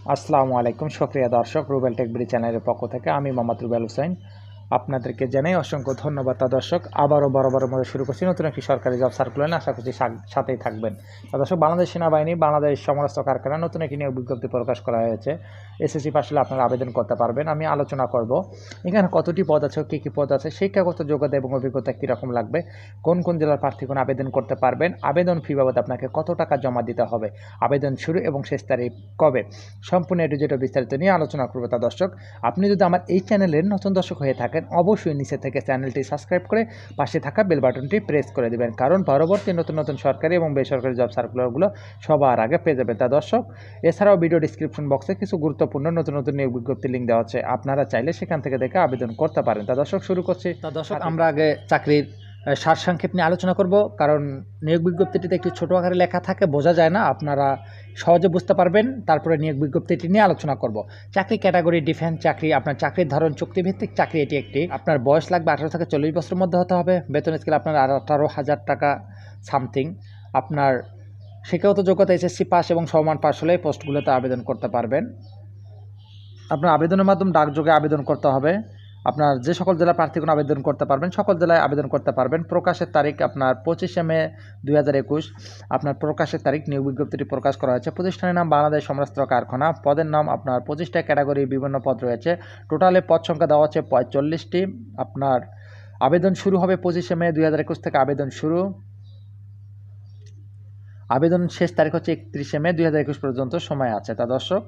আসসালামু আলাইকুম সুপ্রিয় দর্শক, রুবেল টেক বিডি চ্যানেলের পক্ষ থেকে আমি মোহাম্মদ রুবেল হোসেন আপনাদেরকে জানাই অসংখ্য ধন্যবাদ। দর্শক, আবারও বরাবরের মধ্যে শুরু করছি নতুন একটি সরকারি জব সার্কুলার। আশা করছি সাথেই থাকবেন। দর্শক, বাংলাদেশ সেনাবাহিনী বাংলাদেশ সমস্ত কারখানা নতুন একটি নিয়োগ বিজ্ঞপ্তি প্রকাশ করা হয়েছে। এসএসসি পাস হলে আপনারা আবেদন করতে পারবেন। আমি আলোচনা করব এখানে কতটি পদ আছে, কী কী পদ আছে, শিক্ষাগত যোগ্যতা এবং অভিজ্ঞতা কীরকম লাগবে, কোন কোন জেলার প্রার্থীগণ আবেদন করতে পারবেন, আবেদন ফি বাবদ আপনাকে কত টাকা জমা দিতে হবে, আবেদন শুরু এবং শেষ তারিখ কবে, সম্পূর্ণ এটু যেটা বিস্তারিত নিয়ে আলোচনা করবো। তা দর্শক, আপনি যদি আমার এই চ্যানেলের নতুন দর্শক হয়ে থাকেন, অবশ্যই নিচে থেকে চ্যানেলটি সাবস্ক্রাইব করে পাশে থাকা বেল বাটনটি প্রেস করে দেবেন, কারণ পরবর্তী নতুন নতুন সরকারি এবং বেসরকারি জব সার্কুলারগুলো সবার আগে পেয়ে যাবেন। তা দর্শক, এছাড়াও ভিডিও ডিসক্রিপশন বক্সে কিছু গুরুত্বপূর্ণ নতুন নতুন নিয়োগ বিজ্ঞপ্তির লিঙ্ক দেওয়া আছে, আপনারা চাইলে সেখান থেকে দেখে আবেদন করতে পারেন। তা দর্শক, শুরু করছি। তা দর্শক, আমরা আগে চাকরির সারসংক্ষেপ নিয়ে আলোচনা করব, কারণ নিয়োগ বিজ্ঞপ্তিটিতে একটু ছোটো আকারে লেখা থাকে, বোঝা যায় না, আপনারা সহজে বুঝতে পারবেন। তারপরে নিয়োগ বিজ্ঞপ্তিটি নিয়ে আলোচনা করব। চাকরি ক্যাটাগরি ডিফেন্স চাকরি, আপনার চাকরির ধরন চুক্তিভিত্তিক চাকরি। এটি একটি, আপনার বয়স লাগবে 18 থেকে 40 বছরের মধ্যে হতে হবে। বেতন স্কেল আপনার 18,000 টাকা সামথিং। আপনার শিক্ষাগত যোগ্যতা এসএসসি পাস এবং সমমান পাস হলে পোস্টগুলোতে আবেদন করতে পারবেন। আপনার আবেদনের মাধ্যমে ডাকযোগে আবেদন করতে হবে। আপনার যে সকল জেলা প্রার্থীগণ আবেদন করতে পারবেন, সকল জেলায় আবেদন করতে পারবেন। প্রকাশের তারিখ আপনার 25শে মে 2021। আপনার প্রকাশের তারিখ নিয়োগ বিজ্ঞপ্তিটি প্রকাশ করা হয়েছে। প্রতিষ্ঠানের নাম বাংলাদেশ সমরাস্ত্র কারখানা। পদের নাম আপনার 25টা ক্যাটাগরি, বিভিন্ন পদ রয়েছে। টোটালে পদ সংখ্যা দেওয়া আছে 45টি। আপনার আবেদন শুরু হবে 25শে মে 2021 থেকে আবেদন শুরু। আবেদন শেষ তারিখ হচ্ছে 31শে মে 2021 পর্যন্ত সময় আছে। তা দর্শক,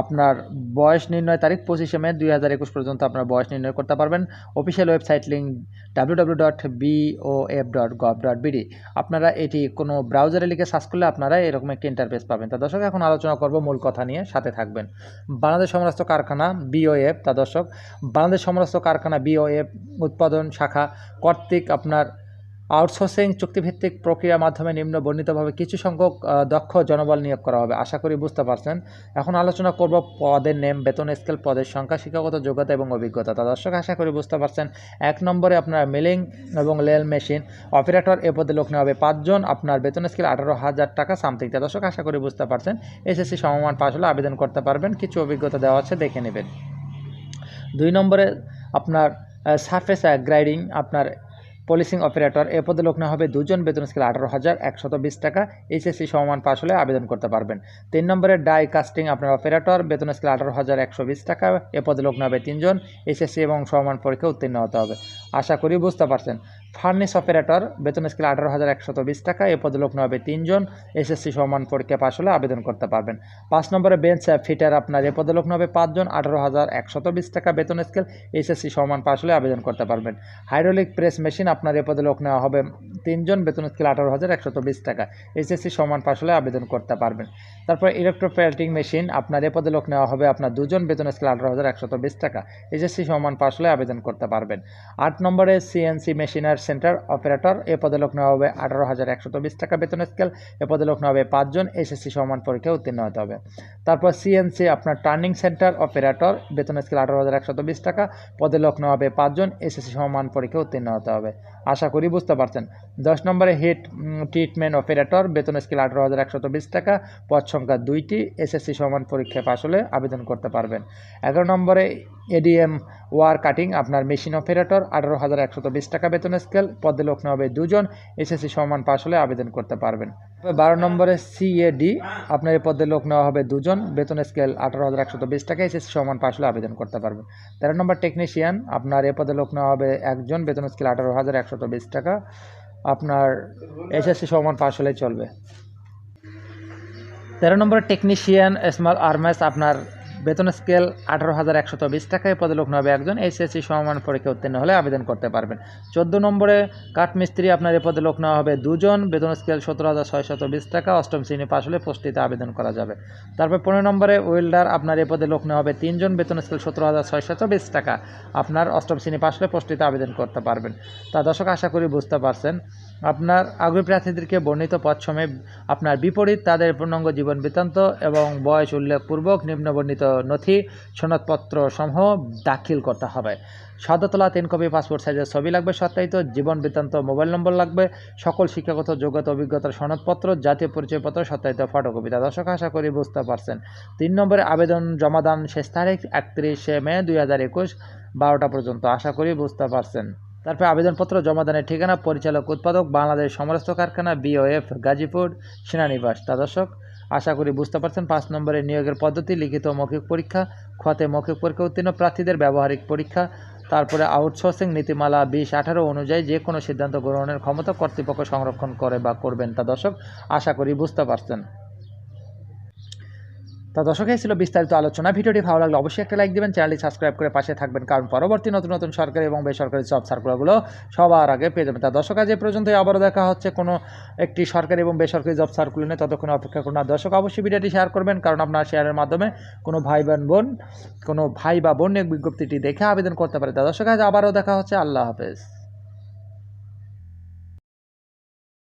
আপনার বয়স নির্ণয় তারিখ 25শে মে 2021 পর্যন্ত আপনার বয়স নির্ণয় করতে পারবেন। Official website link www.bof.gov.bd। আপনারা এটি কোনো ব্রাউজারে লিখে সার্চ করলে আপনারা এরকম একটি ইন্টারফেস পাবেন। তা দর্শক, এখন আলোচনা করব মূল কথা নিয়ে, সাথে থাকবেন। বাংলাদেশ সমরাস্ত্র কারখানা BOF। তা দর্শক, বাংলাদেশ সমরাস্ত্র কারখানা BOF উৎপাদন শাখা কর্তৃক আপনার আউটসোর্সিং চুক্তিভিত্তিক প্রক্রিয়ার মাধ্যমে নিম্ন বর্ণিতভাবে কিছু সংখ্যক দক্ষ জনবল নিয়োগ করা হবে। আশা করি বুঝতে পারছেন। এখন আলোচনা করব পদের নেম, বেতন স্কেল, পদের সংখ্যা, শিক্ষাগত যোগ্যতা এবং অভিজ্ঞতা। তা দর্শক, আশা করি বুঝতে পারছেন। 1 নম্বরে আপনার মিলিং এবং লেল মেশিন অপারেটর, এ পদে লোক নেওয়া হবে 5 জন। আপনার বেতন স্কেল 18,000 টাকা সামথিং। তা দর্শক, আশা করি বুঝতে পারছেন। এসএসসি সমমান পাস হলে আবেদন করতে পারবেন। কিছু অভিজ্ঞতা দেওয়া আছে, দেখে নেবেন। 2 নম্বরে আপনার সারফেস গ্রাইডিং, আপনার পলিসিং অপারেটর, এ পদে লোক নেওয়া হবে 2 জন। বেতন স্কেল 18,120 টাকা। এইচএসসি সমমান পাস হলে আবেদন করতে পারবেন। 3 নম্বরে ডাই কাস্টিং আপনার অপারেটর, বেতন স্কেল 18,120 টাকা। এ পদে লোক নেওয়া হবে 3 জন। এইচএসসি এবং সমমান পরীক্ষা উত্তীর্ণ হতে হবে। আশা করি বুঝতে পারছেন। ফার্নিস অপারেটর, বেতন স্কেল 18,120 টাকা। এ পদে লোক নেওয়া হবে 3 জন। এসএসসি সমান পরীক্ষা পাস হলে আবেদন করতে পারবেন। 5 নম্বরে বেঞ্চ ফিটার, আপনার এ পদে লোক নেওয়া হবে 5 জন। 18,120 টাকা বেতন স্কেল। এসএসসি সমান পাস হলে আবেদন করতে পারবেন। হাইড্রোলিক প্রেস মেশিন, আপনার এ পদে লোক নেওয়া হবে 3 জন। বেতন স্কেল 18,120 টাকা। এসএসসি সমান পাস হলে আবেদন করতে পারবেন। তারপর ইলেকট্রোপ্লেটিং মেশিন, আপনার এ পদে লোক নেওয়া হবে আপনার 2 জন। বেতন স্কেল 18,120 টাকা। এসএসসি সমান পাস হলে আবেদন করতে পারবেন। 8 নম্বরে সিএনসি মেশিনার সেন্টার অপারেটর, এ পদে লোক নেওয়া হবে 18,120 টাকা বেতন স্কেল। এ পদে লোক নেওয়া হবে 5 জন। এসএসসি সমান পরীক্ষায় উত্তীর্ণ হতে হবে। তারপর সিএনসি আপনার টার্নিং সেন্টার অপারেটর, বেতন স্কেল 18,120 টাকা। পদে লোক নেওয়া হবে 5 জন। এসএসসি সমান পরীক্ষায় উত্তীর্ণ হতে হবে। আশা করি বুঝতে পারছেন। 10 নম্বরে হিট ট্রিটমেন্ট অপারেটর, বেতন স্কেল 18,120 টাকা। পদ সংখ্যা 2টি। এসএসসি সমান পরীক্ষায় পাস হলে আবেদন করতে পারবেন। 11 নম্বরে এডিএম ওয়ার কাটিং, আপনার মেশিন অপারেটর, 18,120 টাকা বেতন স্কেল। পদে লোক নেওয়া হবে 2 জন। এসএসসি সমান পাস হলে আবেদন করতে পারবেন। 12 নম্বরে সিএডি, আপনার এই পদে লোক নেওয়া হবে 2 জন। বেতন স্কেল 18,120 টাকা। এসএসসি সমান পাস হলে আবেদন করতে পারবেন। 13 নম্বর টেকনিশিয়ান, আপনার এ পদে লোক নেওয়া হবে 1 জন। বেতন স্কেল 18,120 টাকা। আপনার এসএসসি সমান পাস হলেই চলবে। 13 নম্বর টেকনিশিয়ান স্মল আর্মাস, আপনার বেতন স্কেল 18,120 টাকা। এই পদে লোক নেওয়া হবে 1 জন। এইচএসসি সমমান পরীক্ষা উত্তীর্ণ হলে আবেদন করতে পারবেন। 14 নম্বরে কাঠমিস্ত্রি, আপনার এ পদে লোক নেওয়া হবে 2 জন। বেতন স্কেল 17,620 টাকা। 8ম শ্রেণী পাস হলে পোস্টটিতে আবেদন করা যাবে। তারপর 15 নম্বরে ওয়েল্ডার, আপনার এ পদে লোক নেওয়া হবে 3 জন। বেতন স্কেল 17,620 টাকা। আপনার 8ম শ্রেণী পাস হলে পোস্টটিতে আবেদন করতে পারবেন। তা দর্শক, আশা করি বুঝতে পারছেন। আপনার আগ্রহী প্রার্থীদেরকে বর্ণিত পদ সময়ে আপনার বিপরীত তাদের পূর্ণাঙ্গ জীবন বৃত্তান্ত এবং বয়স উল্লেখপূর্বক নিম্নবর্ণিত নথি সনদপত্র সমূহ দাখিল করতে হবে। সদ্য তোলা 3 কপি পাসপোর্ট সাইজের ছবি লাগবে, সত্যায়িত জীবন বৃত্তান্ত, মোবাইল নম্বর লাগবে, সকল শিক্ষাগত যোগ্যতা অভিজ্ঞতার সনদপত্র, জাতীয় পরিচয়পত্র সত্যায়িত ফটোকপি। তা দর্শক আশা করি বুঝতে পারছেন। 3 নম্বরে আবেদন জমাদান শেষ তারিখ 31শে মে 2021 12টা পর্যন্ত। আশা করি বুঝতে পারছেন। তারপরে আবেদনপত্র জমাদানের ঠিকানা পরিচালক উৎপাদক বাংলাদেশ সমরাস্ত্র কারখানা BOF গাজীপুর সেনানিবাস। তা দর্শক আশা করি বুঝতে পারছেন। 5 নম্বরে নিয়োগের পদ্ধতি লিখিত মৌখিক পরীক্ষা, খতে মৌখিক পরীক্ষা উত্তীর্ণ প্রার্থীদের ব্যবহারিক পরীক্ষা। তারপরে আউটসোর্সিং নীতিমালা 2018 অনুযায়ী যে কোনো সিদ্ধান্ত গ্রহণের ক্ষমতা কর্তৃপক্ষ সংরক্ষণ করে বা করবেন। তা দর্শক আশা করি বুঝতে পারছেন। তা দর্শক এই ছিল বিস্তারিত আলোচনা। ভিডিওটি ভালো লাগলে অবশ্যই একটা লাইক দিবেন, চ্যানেলটি সাবস্ক্রাইব করে পাশে থাকবেন, কারণ পরবর্তী নতুন নতুন সরকারি এবং বেসরকারি জব সার্কুলারগুলো সবার আগে পেয়ে যাবেন। তা দর্শক আজ এই পর্যন্তই, আবারও দেখা হচ্ছে কোনো একটি সরকারি এবং বেসরকারি জব সার্কুলার নিয়ে। ততক্ষণ অপেক্ষা করুন। আর দর্শক অবশ্যই ভিডিওটি শেয়ার করবেন, কারণ আপনার শেয়ারের মাধ্যমে কোনো ভাই বা বোন বিজ্ঞপ্তিটি দেখে আবেদন করতে পারে। তা দর্শক আজ আবারও দেখা হচ্ছে। আল্লাহ হাফেজ।